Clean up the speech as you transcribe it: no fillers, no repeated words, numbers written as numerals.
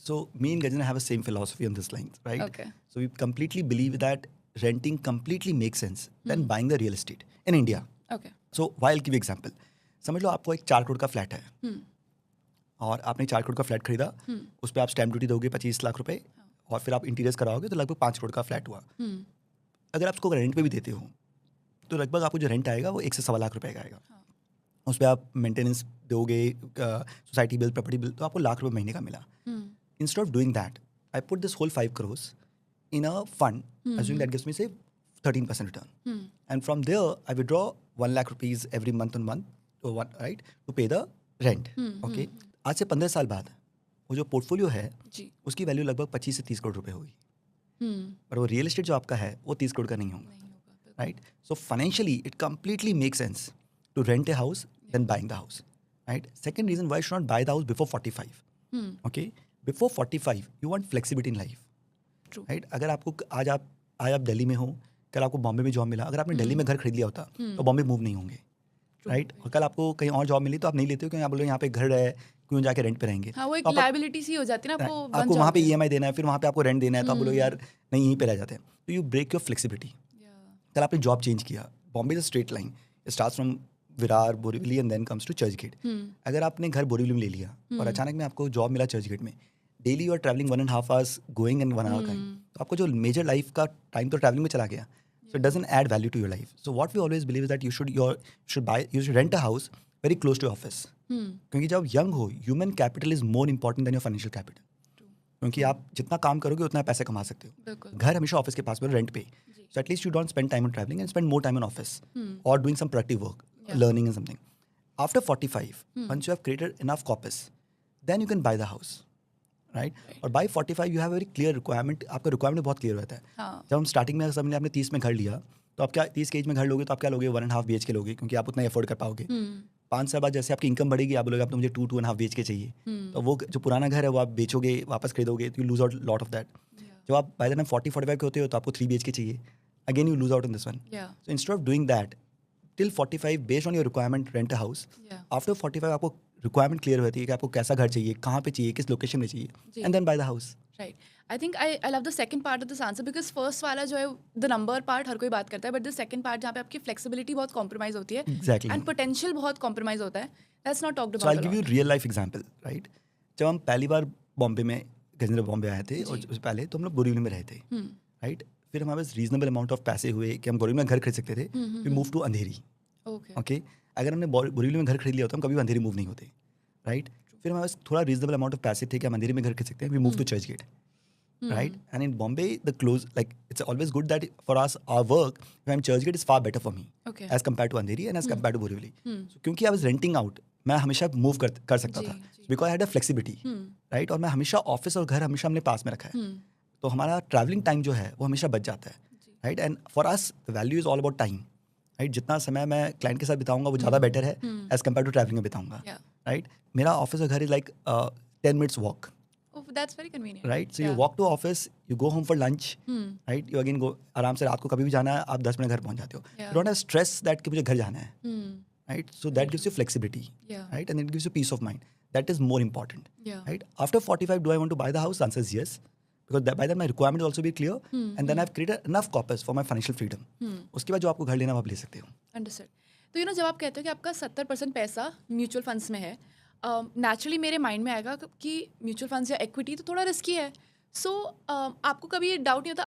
So me and Gajendra have the same philosophy on this line, right? Okay. So we completely believe that renting completely makes sense than buying the real estate in India. Okay. So I'll give you example. समझ लो आपको एक 4 करोड़ का flat है और आपने 4 करोड़ का flat खरीदा, उस पर आप स्टैम्प ड्यूटी दोगे 25 लाख रुपए और फिर आप इंटीरियर्स कराओगे तो लगभग 5 करोड़ का फ्लैट हुआ. अगर आप उसको रेंट पे भी देते हो तो लगभग आपको जो रेंट आएगा वो 1 से सवा लाख रुपए का आएगा. उस पर आप मेंटेनेंस दोगे, सोसाइटी बिल, प्रॉपर्टी बिल, तो आपको लाख रुपए महीने का मिला. Instead of doing that, I put this whole 5 crores in a fund, assuming that gives me say 13% return. And from there, I withdraw 1 lakh rupees every month on month, right, to pay the rent. Okay. आज से 15 साल बाद वो जो portfolio है जी. उसकी value लगभग 25 से 30 करोड़ रुपए होगी. पर वो रियल एस्टेट जो आपका है वो 30 करोड़ का नहीं होगा. Right. So financially it completely make sense to rent a house than buying the house. Right. Second reason why should not buy the house before 45. Okay. Before 45 you want flexibility in life. Right. अगर आपको आज आप दिल्ली में हो, कल आपको बॉम्बे में job मिला, अगर आपने दिल्ली में घर खरीद लिया होता तो बॉम्बे मूव नहीं होंगे. राइट. और कल आपको कहीं और जॉब मिली तो आप नहीं लेते हो क्योंकि आप बोलो यहाँ पे घर है, क्यों जाके रेंट पे रहेंगे. हाँ, वो एक लायबिलिटी सी हो जाती है ना. आपको वहाँ पे EMI देना है, फिर वहाँ पे आपको रेंट देना है, तो आप बोलो यार नहीं यहीं पे रह जाते हैं. तो यू ब्रेक योर फ्लेक्सिबिलिटी. कल आपने जॉब चेंज किया, Bombay is a straight line, it starts from Virar, Borivali and then comes to Churchgate. अगर आपने घर बोरीवली में ले लिया और अचानक में आपको जॉब मिला चर्च गेट में, daily you are travelling 1.5 hours going and 1 hour coming, तो आपको जो मेजर लाइफ का टाइम तो ट्रैवलिंग में चला गया. So it doesn't add value to your life. So what we always believe is that you should rent a house very close to your office. क्योंकि जब यंग हो, human capital is more important than your financial capital. क्योंकि आप जितना काम करोगे उतना पैसे कमा सकते हो. घर हमेशा ऑफिस के पास में, रेंट पे. So at least you don't spend time on travelling and spend more time on office और doing some productive work, learning and something. After 45, once you have created enough corpus, then you can buy the house. Right. और by 45 you have very clear requirement. आपका requirement बहुत clear रहता है. जब हम starting में सबने आपने 30 में घर लिया तो आप क्या 30 के एज में घर लोगे तो आप क्या लोगे, 1.5 BHK लोगे क्योंकि आप उतना अफोर्ड कर पाओगे. 5 साल बाद जैसे आपकी इनकम बढ़ेगी आप बोलोगे अब तो मुझे 2.5 BHK चाहिए. तो वो जो पुराना घर है वो आप बेचोगे, वापस खरीदोगे, तो you lose out lot of that. जब आप बाय द टाइम 40-45 के होते हो तो आपको 3 BHK चाहिए. Again you lose out in this one. So instead of doing that till 45 based on your requirement rent a house. After 45 आपको requirement clear होती है कि आपको कैसा घर चाहिए, कहाँ पे चाहिए, किस लोकेशन में चाहिए, and then buy the house. Right. I think I love the second part of this answer because first वाला जो है द नंबर पार्ट हर कोई बात करता है, बट द सेकंड पार्ट जहाँ पे आपकी फ्लेक्सिबिलिटी बहुत कॉम्प्रोमाइज होती है एंड पोटेंशियल बहुत कॉम्प्रोमाइज होता है, that's not talked about. So I give you real life example. Right. जब हम पहली बार बॉम्बे में, गजेंद्र बॉम्बे आए थे और उससे पहले तो हम लोग बोरीवली में रहे थे. राइट. फिर हमारे पास रीजनेबल अमाउंट ऑफ पैसे हुए कि हम बोरीवली में घर खरीद सकते थे. We move to Andheri. Okay. अगर हमने बोरीवली में घर खरीद लिया होता हम कभी अंधेरी मूव नहीं होते. राइट. फिर हमारे पास थोड़ा रीजनेबल अमाउंट ऑफ पैसे थे कि हम अंधेरी में घर खरीद सकते हैं. We move to Churchgate. Right. And in Bombay, the close, like it's always good that for us, our work, when Churchgate is far better for me as compared to Andheri and as compared to Borivali. So क्योंकि I was renting out, मैं हमेशा move कर सकता था because I had a flexibility, right? और मैं हमेशा office और घर हमेशा हमने पास में रखा है, तो हमारा ट्रैवलिंग टाइम जो है वो हमेशा बच जाता है. Right. And for us the value is all about time. Right. जितना समय मैं क्लाइंट के साथ बिताऊंगा वो ज़्यादा बेटर है एज कम्पेयर टू ट्रैवलिंग में बिताऊंगा. राइट. मेरा ऑफिस और घर is like 10 minutes walk. Oh, that's very convenient. Right. So you walk to office, you go home for lunch. Right. You again go आराम से रात को कभी भी जाना है आप 10 मिनट घर पहुंच जाते हो. You don't have stress that कि मुझे घर जाना है. Right. So that gives you flexibility. Right. And it gives you peace of mind. That is more important. Right. After 45, do I want to buy the house? The answer is yes. Because by then my requirement will also be clear. And then I've created enough corpus for my financial freedom. उसके बाद जो आपको घर लेना वो आप ले सकते हो. Understood. तो जब आप कहते हो कि आपका 70% पैसा म्यूचुअल फंड्स में है, नेचुरली मेरे माइंड में आएगा कि म्यूचुअल फंड्स या इक्विटी तो थोड़ा रिस्की है. सो आपको कभी ये डाउट नहीं होता